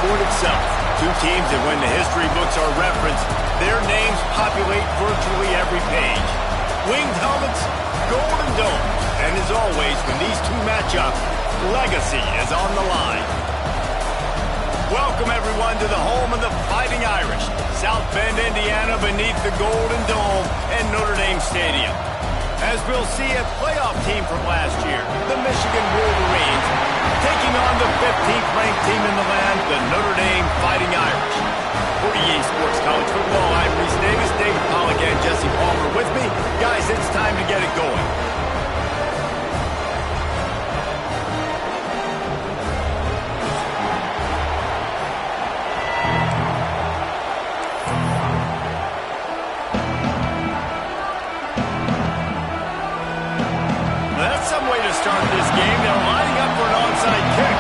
sport itself. Two teams that, when the history books are referenced, their names populate virtually every page. Winged helmets, golden dome. And as always, when these two match up, legacy is on the line. Welcome, everyone, to the home of the Fighting Irish, South Bend, Indiana, beneath the Golden Dome and Notre Dame Stadium. As we'll see, a playoff team from last year, the Michigan Wolverines, taking on the 15th-ranked team in the land, the Notre Dame Fighting Irish. For EA Sports College Football, I'm Reese Davis, David Pollack, and Jesse Palmer with me. Guys, it's time to get it going. Start this game. They're lining up for an onside kick.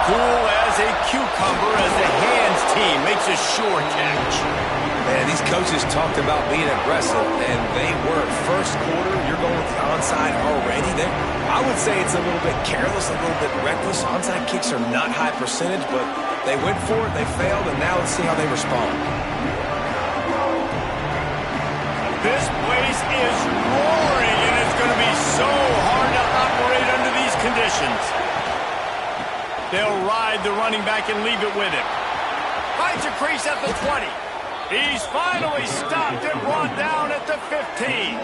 Cool as a cucumber as the hands team makes a sure catch. Man, these coaches talked about being aggressive, and they were. First quarter, you're going with the onside already. I would say it's a little bit careless, a little bit reckless. Onside kicks are not high percentage, but they went for it, they failed, and now let's see how they respond. This place is roaring, and it's going to be so hard to operate under these conditions. They'll ride the running back and leave it with him. Finds a crease at the 20. He's finally stopped and brought down at the 15.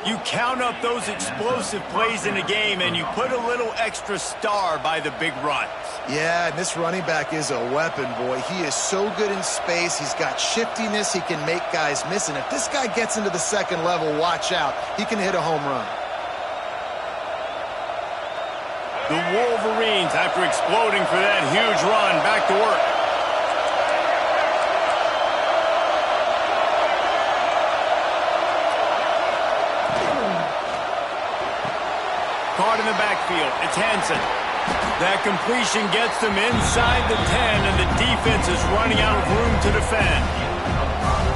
You count up those explosive plays in a game, and you put a little extra star by the big runs. Yeah, and this running back is a weapon, boy. He is so good in space. He's got shiftiness. He can make guys miss. And if this guy gets into the second level, watch out. He can hit a home run. The Wolverines, after exploding for that huge run, back to work. Caught in the backfield. It's Hansen. That completion gets them inside the 10, and the defense is running out of room to defend.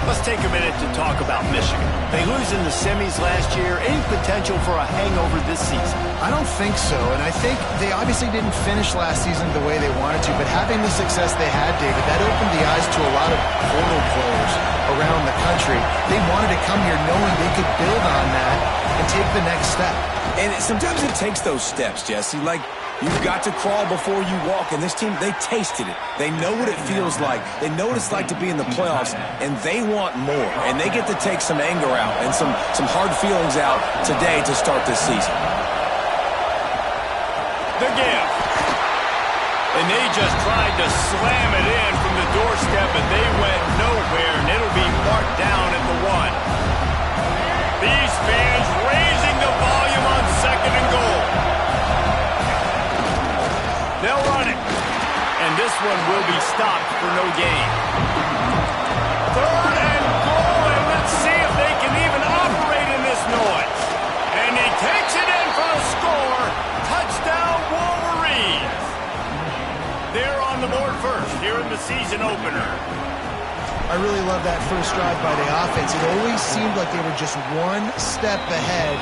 Let's take a minute to talk about Michigan. They lose in the semis last year. Any potential for a hangover this season? I don't think so, and I think they obviously didn't finish last season the way they wanted to, but having the success they had, David, that opened the eyes to a lot of portal players around the country. They wanted to come here knowing they could build on that and take the next step. And sometimes it takes those steps, Jesse. Like, you've got to crawl before you walk. And this team, they tasted it. They know what it feels like. They know what it's like to be in the playoffs, and they want more. And they get to take some anger out and some hard feelings out today to start this season. The give. And they just tried to slam it in from the doorstep, and they went nowhere, and it'll be marked down at the 1. These fans raising the volume on 2nd and goal. They'll run it. And this one will be stopped for no gain. 3rd and goal, and let's see if they can even operate in this noise. And he takes it in for a score. Touchdown, Wolverines. They're on the board first here in the season opener. I really love that first drive by the offense. It always seemed like they were just one step ahead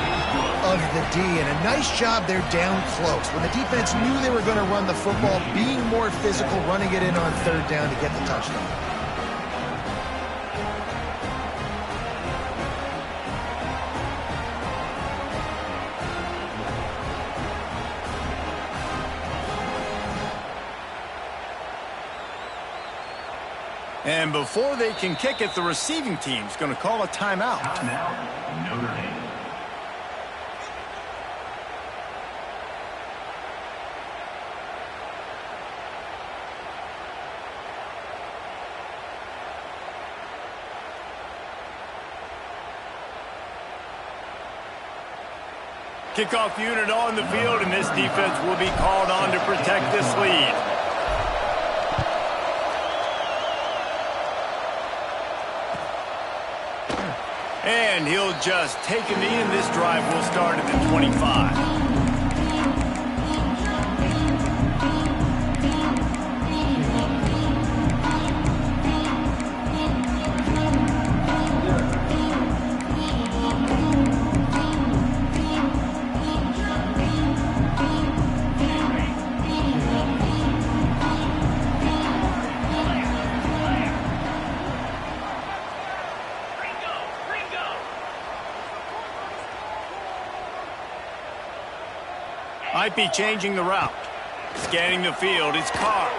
of the D, and a nice job there down close. When the defense knew they were going to run the football, being more physical, running it in on 3rd down to get the touchdown. And before they can kick it, the receiving team's going to call a timeout. Timeout, Notre Dame. Kickoff unit on the field, and this defense will be called on to protect this lead. And he'll just take a knee, and this drive will start at the 25. Might be changing the route. Scanning the field, it's Carr.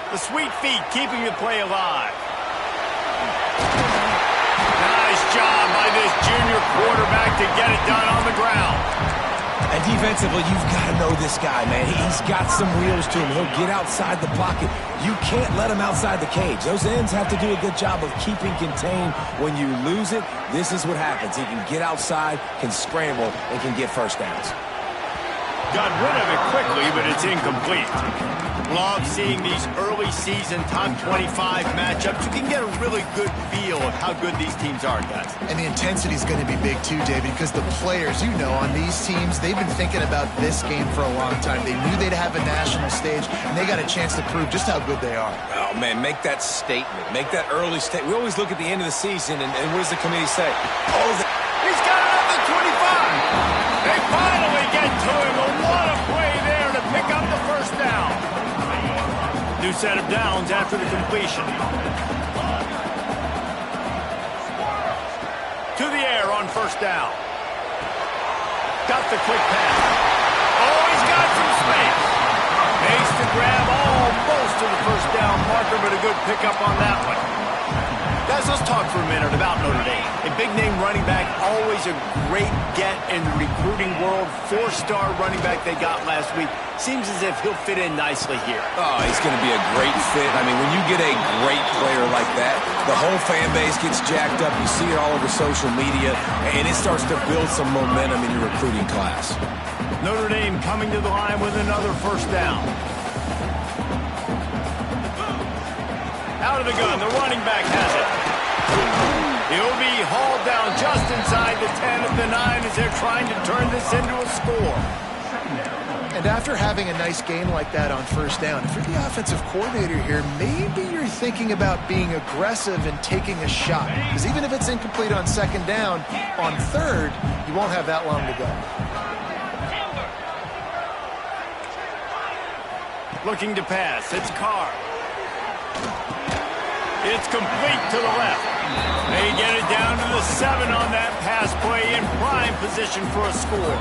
The sweet feet keeping the play alive. Nice job by this junior quarterback to get it done on the ground. And defensively, you've got to know this guy, man. He's got some wheels to him. He'll get outside the pocket. You can't let him outside the cage. Those ends have to do a good job of keeping contained. When you lose it, this is what happens. He can get outside, can scramble, and can get first downs. Got rid of it quickly, but it's incomplete. Love seeing these early season top 25 matchups. You can get a really good feel of how good these teams are, guys. And the intensity is going to be big too, David, because the players, you know, on these teams, they've been thinking about this game for a long time. They knew they'd have a national stage, and they got a chance to prove just how good they are. Oh, man, make that statement. Make that early statement. We always look at the end of the season, and what does the committee say? Oh, he's got it at the 25. They finally get to him. Well, what a play there to pick up the first down. New set of downs after the completion. To the air on first down. Got the quick pass. Oh, he's got some space. Makes the grab almost to the first down marker, but a good pickup on that one. Guys, let's talk for a minute about Notre Dame. A big-name running back, always a great get in the recruiting world. 4-star running back they got last week. Seems as if he'll fit in nicely here. Oh, he's going to be a great fit. I mean, when you get a great player like that, the whole fan base gets jacked up. You see it all over social media, and it starts to build some momentum in your recruiting class. Notre Dame coming to the line with another first down. Out of the gun, the running back has it. He'll be hauled down just inside the 10 of the 9 as they're trying to turn this into a score. And after having a nice game like that on first down, if you're the offensive coordinator here, maybe you're thinking about being aggressive and taking a shot. Because even if it's incomplete on second down, on third, you won't have that long to go. Looking to pass, it's Carr. It's complete to the left. They get it down to the 7 on that pass play in prime position for a score.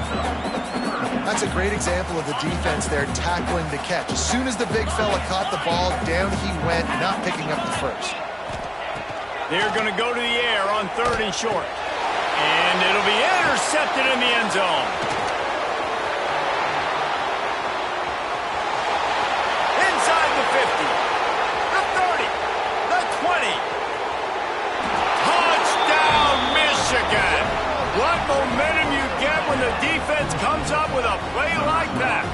That's a great example of the defense there tackling the catch. As soon as the big fella caught the ball, down he went, not picking up the first. They're going to go to the air on 3rd and short. And it'll be intercepted in the end zone. Inside the 50. The 30. The 20. Touchdown, Michigan. What momentum you get when the defense comes up with a play like that.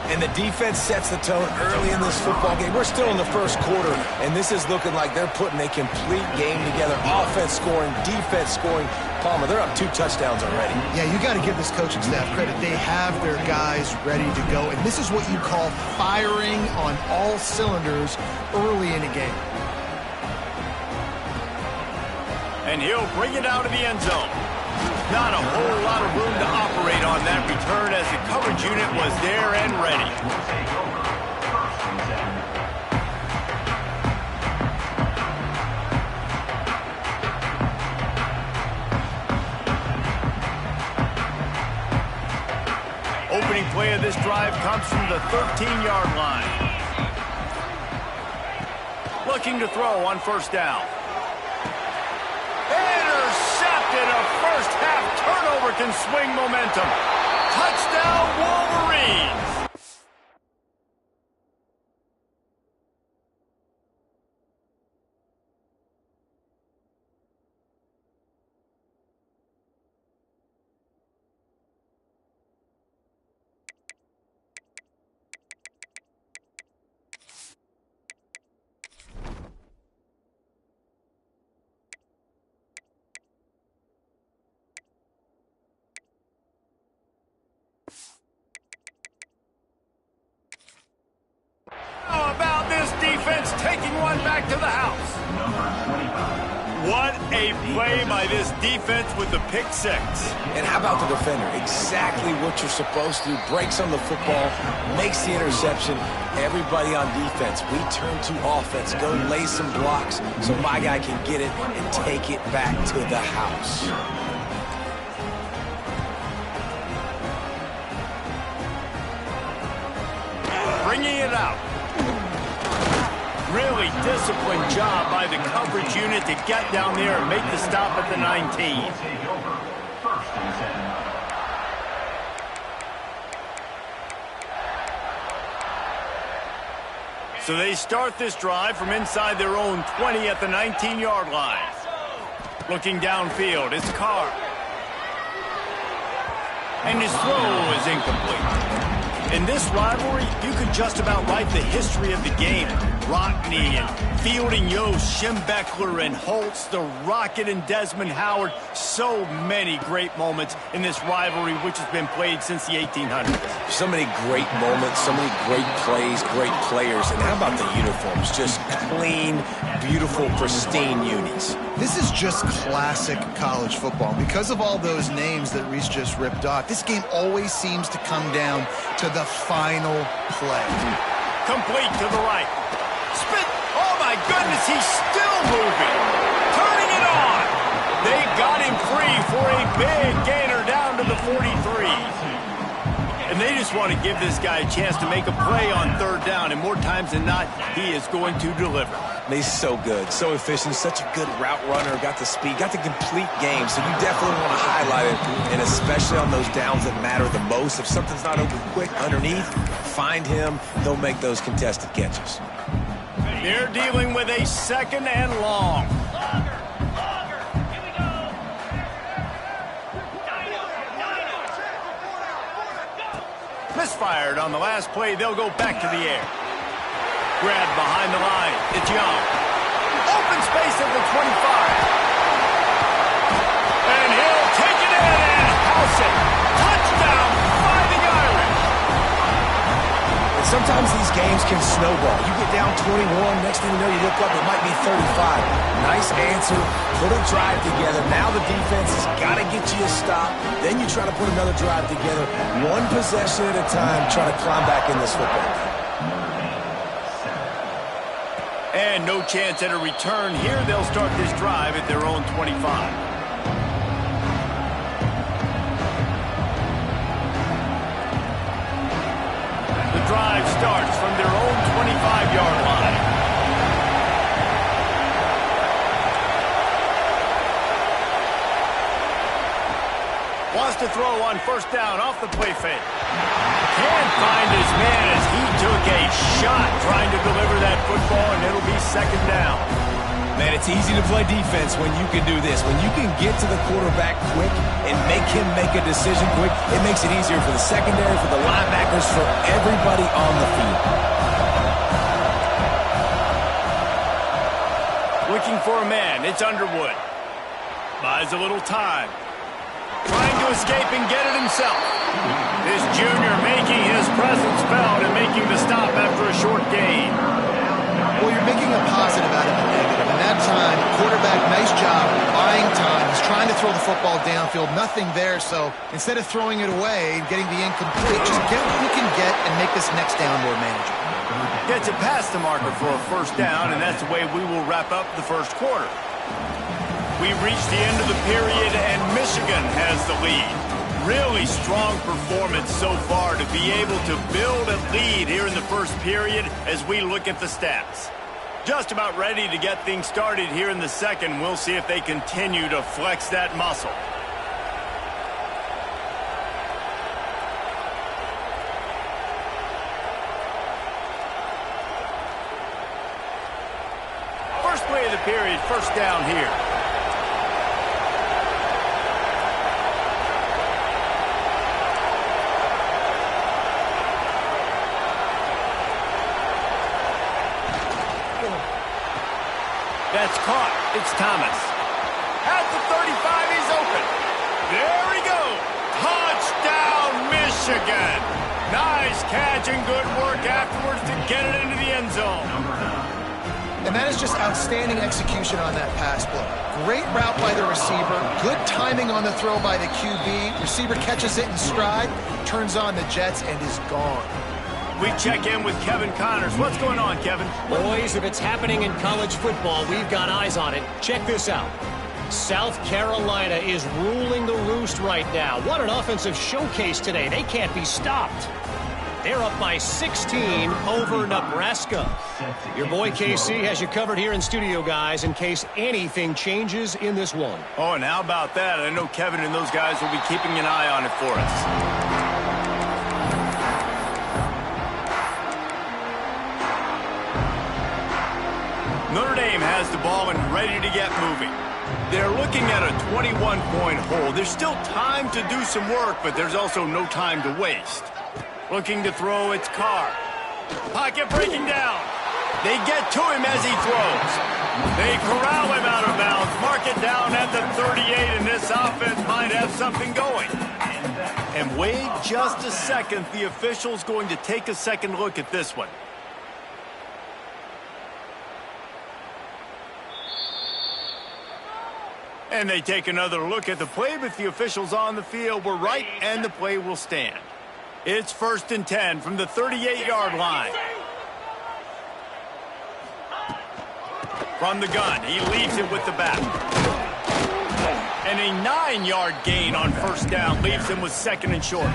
And the defense sets the tone early in this football game. We're still in the first quarter, and this is looking like they're putting a complete game together. Offense scoring, defense scoring. Palmer, they're up 2 touchdowns already. Yeah, you got to give this coaching staff credit. They have their guys ready to go, and this is what you call firing on all cylinders early in a game. And he'll bring it out of the end zone. Not a whole lot of room to operate on that return as the coverage unit was there and ready. Opening play of this drive comes from the 13-yard line. Looking to throw on first down. Intercepted. A first-half turnover can swing momentum. Touchdown, Wolverines. How about this defense taking one back to the house? What a play by this defense with the pick 6. And how about the defender? Exactly what you're supposed to do. Breaks on the football, makes the interception. Everybody on defense, we turn to offense. Go lay some blocks so my guy can get it and take it back to the house. bringing it out. Really disciplined job by the coverage unit to get down there and make the stop at the 19. First and 10. So they start this drive from inside their own 20 at the 19-yard line. Looking downfield, it's Carr. And his throw is incomplete. In this rivalry, you could just about write the history of the game. Rockne and Fielding Yost, Schembechler and Holtz, the Rocket and Desmond Howard. So many great moments in this rivalry, which has been played since the 1800s. So many great moments, so many great plays, great players. And how about the uniforms? Just clean, beautiful, pristine unis. This is just classic college football. Because of all those names that Reese just ripped off, this game always seems to come down to the final play. Complete to the right. Spit. Oh, my goodness, he's still moving. Turning it on. They got him free for a big gainer down to the 43. And they just want to give this guy a chance to make a play on third down. And more times than not, he is going to deliver. He's so good, so efficient, such a good route runner, got the speed, got the complete game. So you definitely want to highlight it, and especially on those downs that matter the most. If something's not open quick underneath, find him. He'll make those contested catches. They're dealing with a second and long. Misfired on the last play. They'll go back to the air. Grab behind the line. It's Young. Open space at the 25. And he'll take it in and house it. Touchdown, Fighting Irish. And sometimes these games can snowball. You get down 21, next thing you know, you look up, it might be 35. Nice answer. Put a drive together. Now the defense has got to get you a stop. Then you try to put another drive together. One possession at a time, try to climb back in this football game. And no chance at a return here. They'll start this drive at their own 25. The drive starts from their own 25-yard line. Wants to throw on first down off the play fake. Can't find his man as he took a shot trying to deliver that football, and it'll be second down. Man, it's easy to play defense when you can do this. When you can get to the quarterback quick and make him make a decision quick, it makes it easier for the secondary, for the linebackers, for everybody on the field. Looking for a man. It's Underwood. Buys a little time. Trying to escape and get it himself. This junior making his presence felt and making the stop after a short gain. Well, you're making a positive out of a negative. And that time, quarterback, nice job, buying time. He's trying to throw the football downfield. Nothing there, so instead of throwing it away and getting the incomplete, just get what you can get and make this next down more manageable. Gets it past the marker for a first down, and that's the way we will wrap up the first quarter. We've reached the end of the period, and Michigan has the lead. Really strong performance so far to be able to build a lead here in the first period as we look at the stats. Just about ready to get things started here in the second. We'll see if they continue to flex that muscle. First play of the period, first down here. That's caught. It's Thomas. At the 35, he's open. There we go. Touchdown, Michigan. Nice catch and good work afterwards to get it into the end zone. And that is just outstanding execution on that pass play. Great route by the receiver. Good timing on the throw by the QB. Receiver catches it in stride, turns on the jets, and is gone. We check in with Kevin Connors. What's going on, Kevin? Boys, if it's happening in college football, we've got eyes on it. Check this out. South Carolina is ruling the roost right now. What an offensive showcase today. They can't be stopped. They're up by 16 over Nebraska. Your boy KC has you covered here in studio, guys, in case anything changes in this one. Oh, and how about that? I know Kevin and those guys will be keeping an eye on it for us. Notre Dame has the ball and ready to get moving. They're looking at a 21-point hole. There's still time to do some work, but there's also no time to waste. Looking to throw, it's Carr. Pocket breaking down. They get to him as he throws. They corral him out of bounds. Mark it down at the 38, and this offense might have something going. And wait just a second. The official's going to take a second look at this one. And they take another look at the play, but the officials on the field were right, and the play will stand. It's 1st and 10 from the 38-yard line. From the gun, he leaves it with the back. And a 9-yard gain on 1st down leaves him with 2nd and short.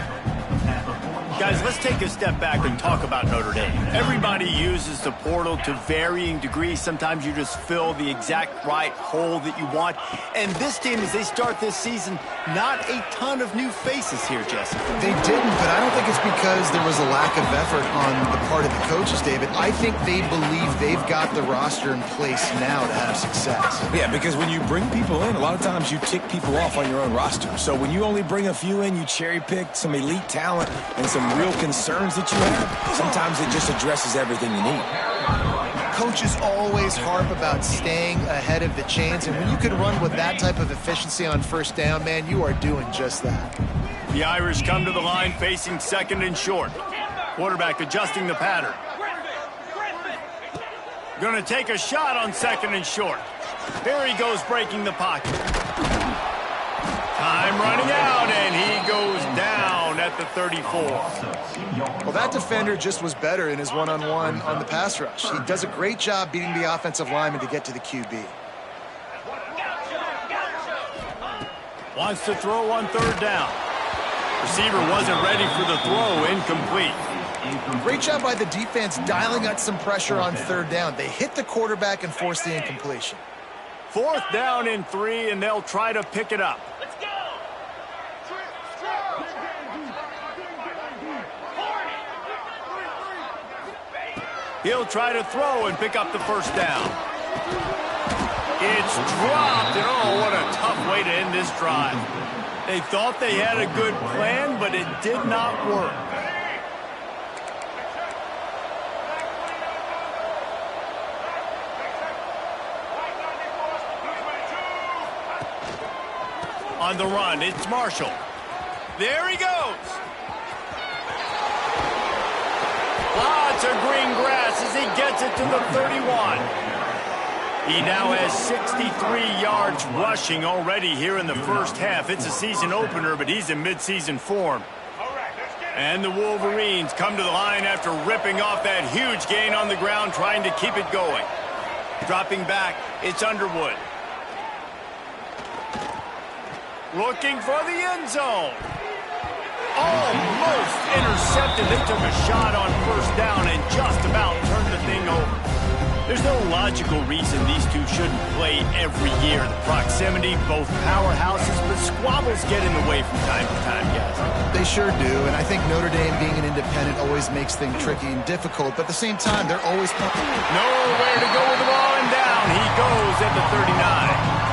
Guys, let's take a step back and talk about Notre Dame. Everybody uses the portal to varying degrees. Sometimes you just fill the exact right hole that you want. And this team, as they start this season, not a ton of new faces here, Jesse. They didn't, but I don't think it's because there was a lack of effort on the part of the coaches, David. I think they believe they've got the roster in place now to have success. Yeah, because when you bring people in, a lot of times you tick people off on your own roster. So when you only bring a few in, you cherry-pick some elite talent and some real concerns that you have, sometimes it just addresses everything you need. Coaches always harp about staying ahead of the chains, and when you can run with that type of efficiency on 1st down, man, you are doing just that. The Irish come to the line facing 2nd and short. Quarterback adjusting the pattern. Going to take a shot on 2nd and short. Here he goes breaking the pocket. Time running out, and he goes down at the 34. Well, that defender just was better in his one-on-one on the pass rush. He does a great job beating the offensive lineman to get to the QB. Wants to throw on 3rd down. Receiver wasn't ready for the throw, incomplete. Great job by the defense dialing up some pressure on 3rd down. They hit the quarterback and forced the incompletion. 4th down and 3, and they'll try to pick it up. He'll try to throw and pick up the 1st down. It's dropped, and oh, what a tough way to end this drive. They thought they had a good plan, but it did not work. On the run, it's Marshall. There he goes. Lots of green grass as he gets it to the 31. He now has 63 yards rushing already here in the 1st half. It's a season opener, but he's in midseason form. And the Wolverines come to the line after ripping off that huge gain on the ground, trying to keep it going. Dropping back, it's Underwood. Looking for the end zone. Almost intercepted. They took a shot on 1st down and just about turned the thing over. There's no logical reason these two shouldn't play every year. The proximity, both powerhouses, but squabbles get in the way from time to time, guys. They sure do, and I think Notre Dame being an independent always makes things tricky and difficult, but at the same time, they're always... Nowhere to go with the ball, and down he goes at the 39.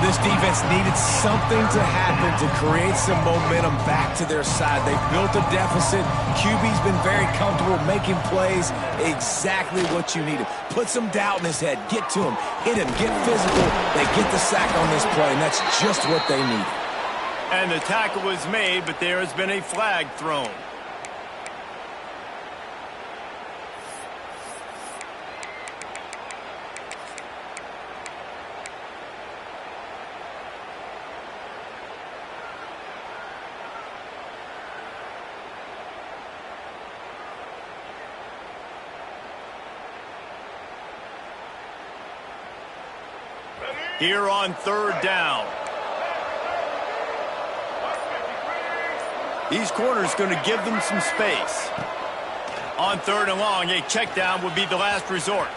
This defense needed something to happen to create some momentum back to their side. They've built a deficit. QB's been very comfortable making plays. Exactly what you needed. Put some doubt in his head. Get to him. Hit him. Get physical. They get the sack on this play, and that's just what they need. And the tackle was made, but there has been a flag thrown. Here on 3rd down. These corners going to give them some space. On 3rd and long, a check down would be the last resort.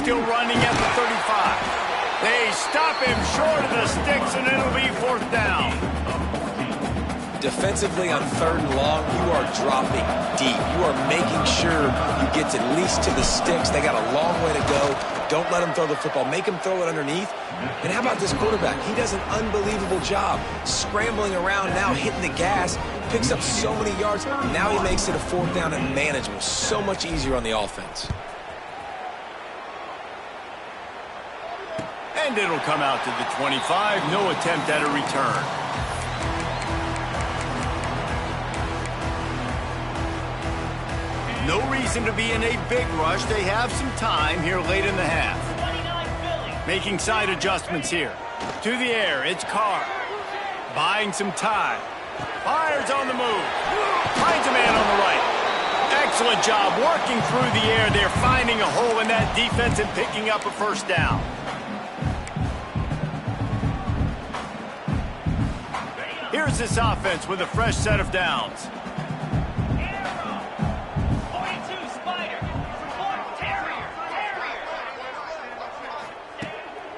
Still running at the 35. They stop him short of the sticks, and it'll be 4th down. Defensively on 3rd and long, you are dropping deep. You are making sure you get at least to the sticks. They got a long way to go. Don't let them throw the football. Make them throw it underneath. And how about this quarterback? He does an unbelievable job scrambling around, now hitting the gas, picks up so many yards. Now he makes it a 4th down and manageable. So much easier on the offense. And it'll come out to the 25. No attempt at a return. No reason to be in a big rush. They have some time here late in the half. Making side adjustments here. To the air, it's Carr. Buying some time. Fires on the move. Finds a man on the right. Excellent job working through the air. They're finding a hole in that defense and picking up a 1st down. Here's this offense with a fresh set of downs.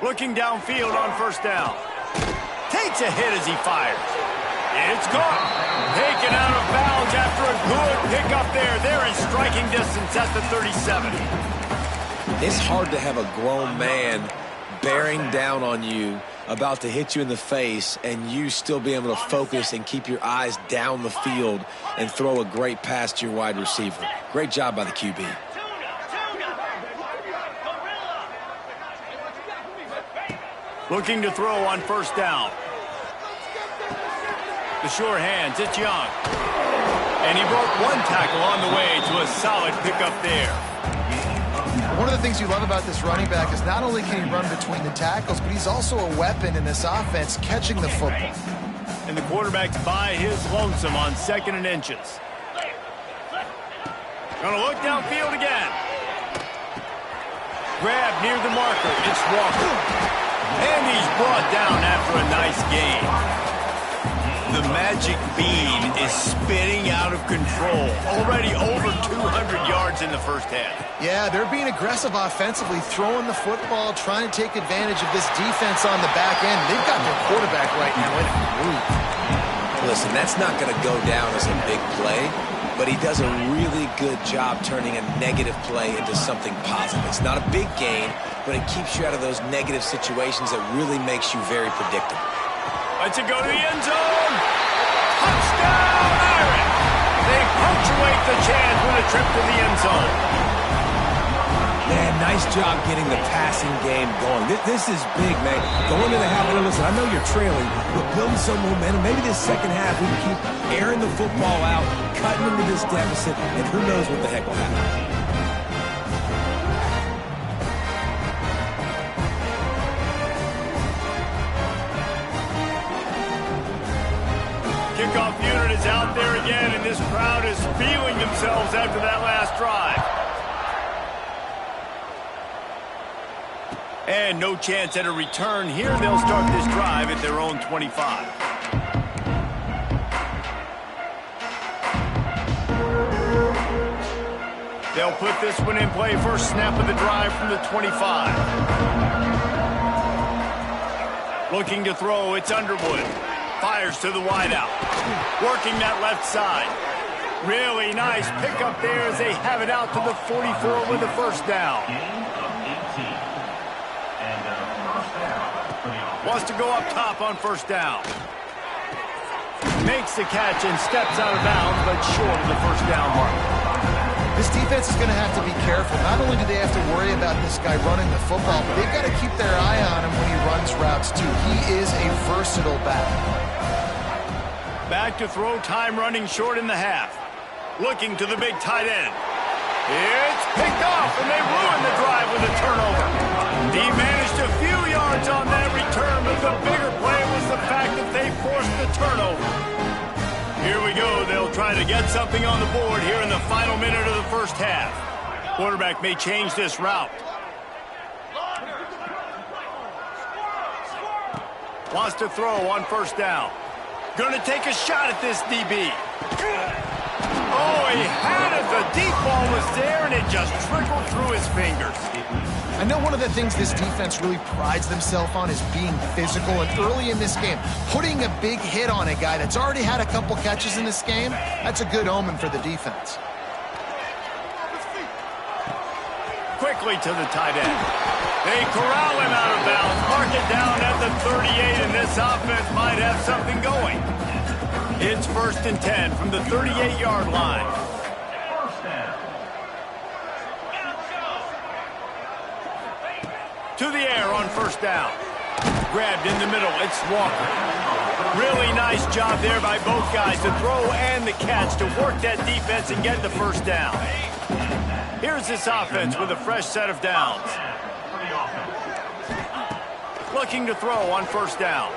Looking downfield on 1st down. Takes a hit as he fires. It's caught. Taken out of bounds after a good pickup there. They're in striking distance at the 37. It's hard to have a grown man bearing down on you, about to hit you in the face, and you still be able to focus and keep your eyes down the field and throw a great pass to your wide receiver. Great job by the QB. Looking to throw on 1st down. The sure hands, it's Young. And he broke 1 tackle on the way to a solid pickup there. One of the things you love about this running back is not only can he run between the tackles, but he's also a weapon in this offense catching the football. And the quarterback's by his lonesome on 2nd and inches. Gonna look downfield again. Grab near the marker. It's Walker. And he's brought down after a nice gain. The magic bean is spinning out of control. Already over 200 yards in the 1st half. Yeah, they're being aggressive offensively, throwing the football, trying to take advantage of this defense on the back end. They've got their quarterback right now in a groove. Listen, that's not going to go down as a big play, but he does a really good job turning a negative play into something positive. It's not a big gain, but it keeps you out of those negative situations that really makes you very predictable. Let's it go to the end zone. Touchdown, Aaron. They punctuate the chance with a trip to the end zone. Man, nice job getting the passing game going. This is big, man. Going into the half, listen, I know you're trailing, but building some momentum. Maybe this 2nd half we can keep airing the football out, cutting into this deficit, and who knows what the heck will happen. Kickoff unit is out there again, and this crowd is feeling themselves after that last drive. And no chance at a return here. They'll start this drive at their own 25. They'll put this one in play. First snap of the drive from the 25. Looking to throw, it's Underwood. Fires to the wideout. Working that left side. Really nice pickup there as they have it out to the 44 with a 1st down. Wants to go up top on 1st down. Makes the catch and steps out of bounds, but short of the 1st down mark. This defense is going to have to be careful. Not only do they have to worry about this guy running the football, but they've got to keep their eye on him when he runs routes too. He is a versatile back. Back to throw, time running short in the half. Looking to the big tight end. It's picked off, and they ruin the drive with a turnover. He managed a few yards on that return, but the bigger play was the fact that they forced the turnover. Here we go. They'll try to get something on the board here in the final minute of the 1st half. Quarterback may change this route. Wants to throw on 1st down. Going to take a shot at this DB. Oh, he had it. The deep ball was there, and it just trickled through his fingers. I know one of the things this defense really prides themselves on is being physical, and early in this game, putting a big hit on a guy that's already had a couple catches in this game, that's a good omen for the defense. Quickly to the tight end. They corral him out of bounds, mark it down at the 38, and this offense might have something going. It's 1st and 10 from the 38-yard line. To the air on 1st down. Grabbed in the middle, it's Walker. Really nice job there by both guys, the throw and the catch, to work that defense and get the 1st down. Here's this offense with a fresh set of downs. Looking to throw on 1st down.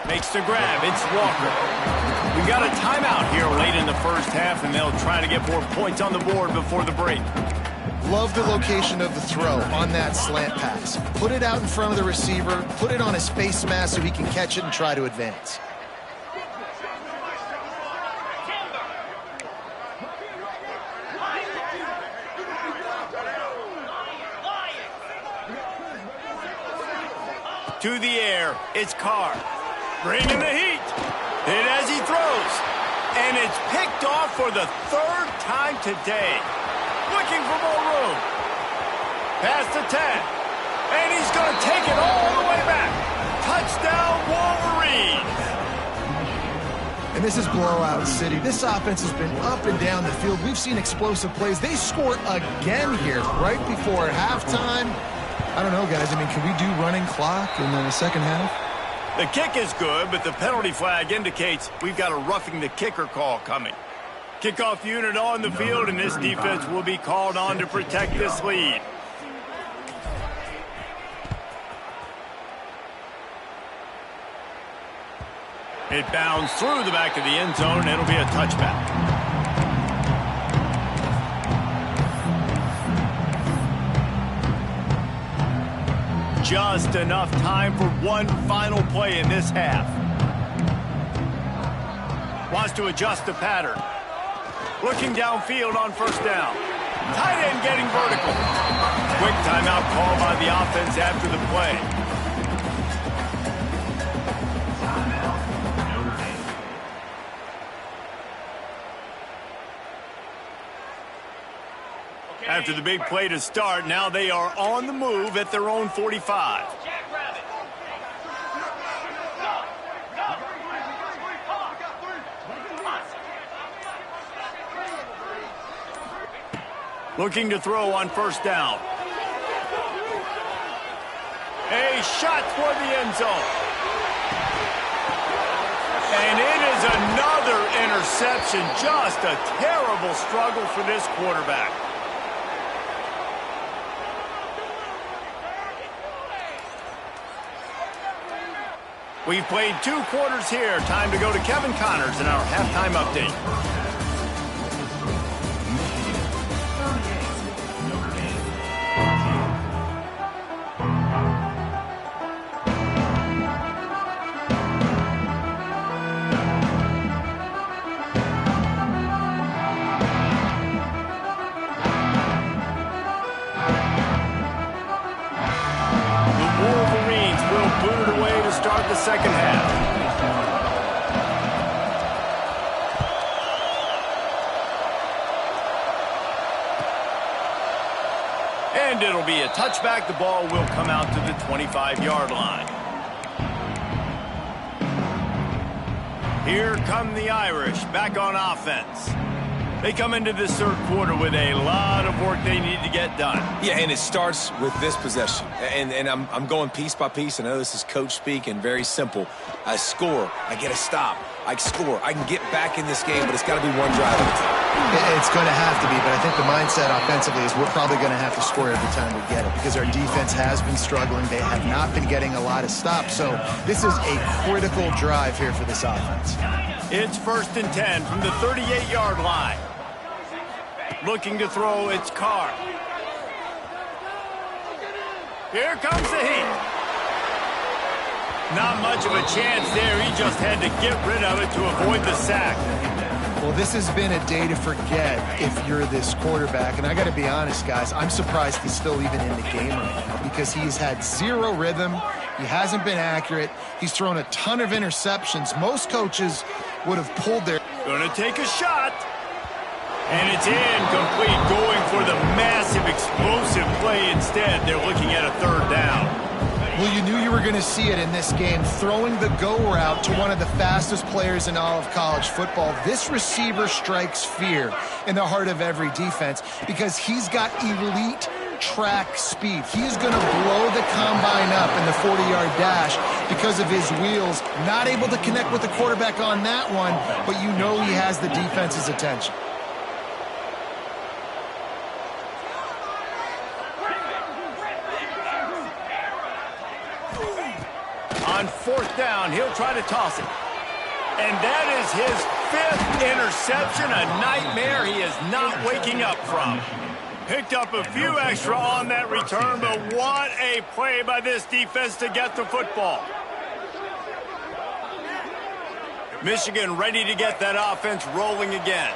Makes the grab, it's Walker. We got a timeout here late in the 1st half, and they'll try to get more points on the board before the break. Love the location of the throw on that slant pass. Put it out in front of the receiver, put it on his face mask so he can catch it and try to advance. To the air, it's Carr. Bringing the heat. Hit as he throws. And it's picked off for the 3rd time today. Looking for more room. Past the 10. And he's going to take it all the way back. Touchdown, Wolverine. And this is blowout city. This offense has been up and down the field. We've seen explosive plays. They scored again here right before halftime. I don't know, guys. I mean, can we do running clock in the 2nd half? The kick is good, but the penalty flag indicates we've got a roughing the kicker call coming. Kickoff unit on the field, and this defense will be called on to protect this lead. It bounds through the back of the end zone, and it'll be a touchback. Just enough time for one final play in this half. Wants to adjust the pattern. Looking downfield on 1st down. Tight end getting vertical. Quick timeout call by the offense after the play. After the big play to start, now they are on the move at their own 45. Looking to throw on 1st down. A shot toward the end zone. And it is another interception. Just a terrible struggle for this quarterback. We've played 2 quarters here. Time to go to Kevin Connors in our halftime update. Start the 2nd half. And it'll be a touchback. The ball will come out to the 25-yard line. Here come the Irish back on offense. They come into this 3rd quarter with a lot of work they need to get done. Yeah, and it starts with this possession. And I'm going piece by piece. I know this is coach speak and very simple. I score. I get a stop. I score. I can get back in this game, but it's got to be one drive at a time. It's going to have to be, but I think the mindset offensively is we're probably going to have to score every time we get it because our defense has been struggling. They have not been getting a lot of stops. So this is a critical drive here for this offense. It's 1st and 10 from the 38-yard line. Looking to throw, it's Carr. Here comes the heat. Not much of a chance there. He just had to get rid of it to avoid the sack. Well, this has been a day to forget if you're this quarterback. And I got to be honest, guys, I'm surprised he's still even in the game right now because he's had zero rhythm. He hasn't been accurate. He's thrown a ton of interceptions. Most coaches would have pulled their... Gonna take a shot. And it's incomplete, going for the massive, explosive play instead. They're looking at a third down. Well, you knew you were going to see it in this game, throwing the go route to one of the fastest players in all of college football. This receiver strikes fear in the heart of every defense because he's got elite track speed. He is going to blow the combine up in the 40-yard dash because of his wheels. Not able to connect with the quarterback on that one, but you know he has the defense's attention. On fourth down, he'll try to toss it. And that is his 5th interception, a nightmare he is not waking up from. Picked up a few extra on that return, but what a play by this defense to get the football. Michigan ready to get that offense rolling again.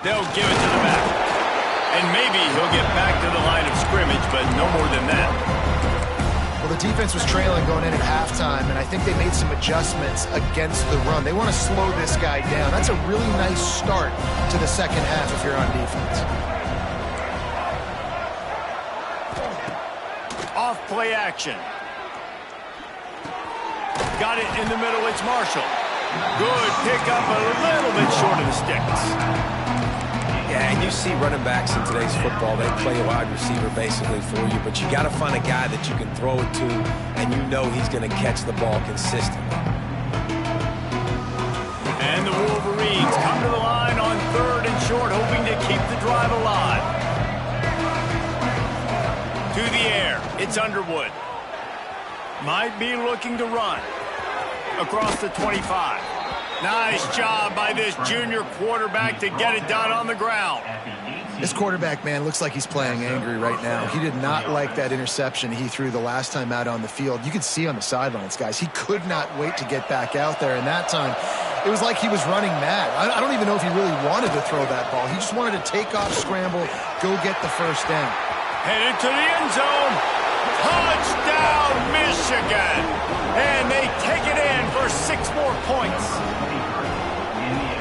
They'll give it to the back. And maybe he'll get back to the line of scrimmage, but no more than that. Well, the defense was trailing going in at halftime, and I think they made some adjustments against the run. They want to slow this guy down. That's a really nice start to the second half if you're on defense. Off play action. Got it in the middle. It's Marshall. Good pickup, a little bit short of the sticks. Yeah, and you see running backs in today's football, they play a wide receiver basically for you, but you got to find a guy that you can throw it to, and you know he's going to catch the ball consistently. And the Wolverines come to the line on 3rd and short, hoping to keep the drive alive. To the air, it's Underwood. Might be looking to run. Across the 25. Nice job by this junior quarterback to get it done on the ground. This quarterback, man, looks like he's playing angry right now. He did not like that interception he threw the last time out on the field. You could see on the sidelines, guys, he could not wait to get back out there. And that time, it was like he was running mad. I don't even know if he really wanted to throw that ball. He just wanted to take off, scramble, go get the first down. Headed to the end zone. Touchdown, Michigan. And they take it in for 6 more points.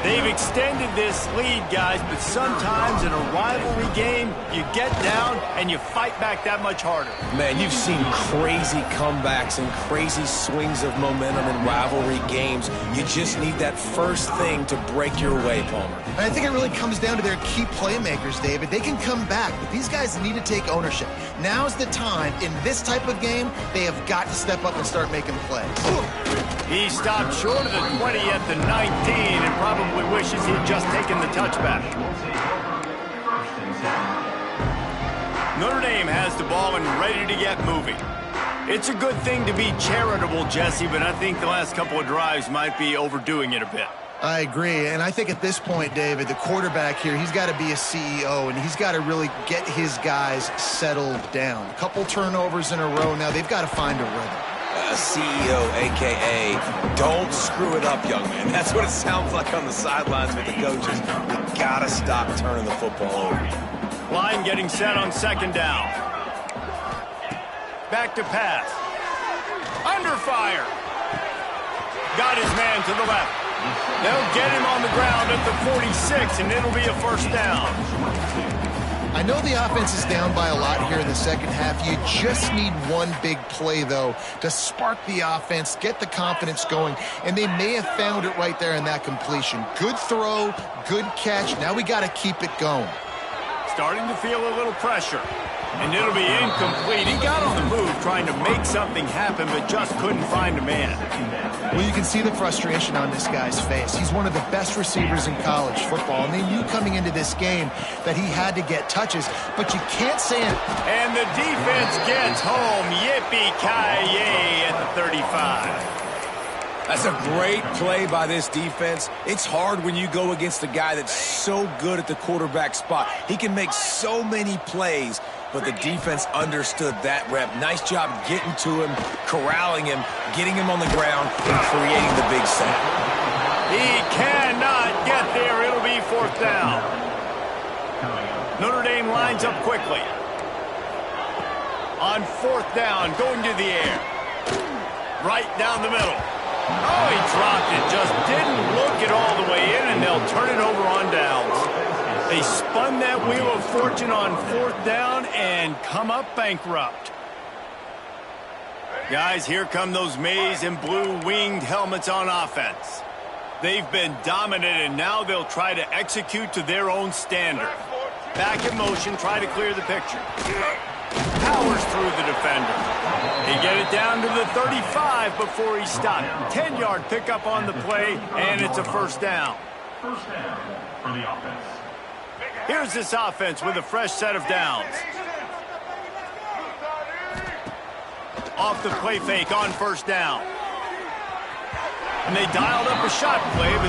They've extended this lead, guys, but sometimes in a rivalry game, you get down and you fight back that much harder. Man, you've seen crazy comebacks and crazy swings of momentum in rivalry games. You just need that first thing to break your way, Palmer. And I think it really comes down to their key playmakers, David. They can come back, but these guys need to take ownership. Now's the time. In this type of game, they have got to step up and start making plays. He stopped short of the 20 at the 19 and probably wishes he had just taken the touchback. Notre Dame has the ball and ready to get moving. It's a good thing to be charitable, Jesse, but I think the last couple of drives might be overdoing it a bit. I agree, and I think at this point, David, the quarterback here, he's got to be a CEO, and he's got to really get his guys settled down. A couple turnovers in a row now. They've got to find a rhythm. CEO, a.k.a. don't screw it up, young man. That's what it sounds like on the sidelines with the coaches. You got to stop turning the football over. Line getting set on 2nd down. Back to pass. Under fire. Got his man to the left. They'll get him on the ground at the 46, and it'll be a 1st down. I know the offense is down by a lot here in the second half. You just need one big play, though, to spark the offense, get the confidence going, and they may have found it right there in that completion. Good throw, good catch. Now we got to keep it going. Starting to feel a little pressure, and it'll be incomplete. He got on the move trying to make something happen, but just couldn't find a man. Well, you can see the frustration on this guy's face. He's one of the best receivers in college football, and they knew coming into this game that he had to get touches, but you can't say it. And the defense gets home. Yippee-ki-yay at the 35. That's a great play by this defense. It's hard when you go against a guy that's so good at the quarterback spot. He can make so many plays, but the defense understood that rep. Nice job getting to him, corralling him, getting him on the ground, and creating the big sack. He cannot get there. It'll be 4th down. Notre Dame lines up quickly. On 4th down, going to the air. Right down the middle. Oh, he dropped it. Just didn't look it all the way in, and they'll turn it over on downs. They spun that wheel of fortune on 4th down and come up bankrupt. Guys, here come those maize and blue winged helmets on offense. They've been dominant, and now they'll try to execute to their own standard. Back in motion, try to clear the picture. Powers through the defender. He get it down to the 35 before he stopped. 10-yard pickup on the play, and it's a 1st down. 1st down for the offense. Here's this offense with a fresh set of downs. Off the play fake on 1st down. And they dialed up a shot play, but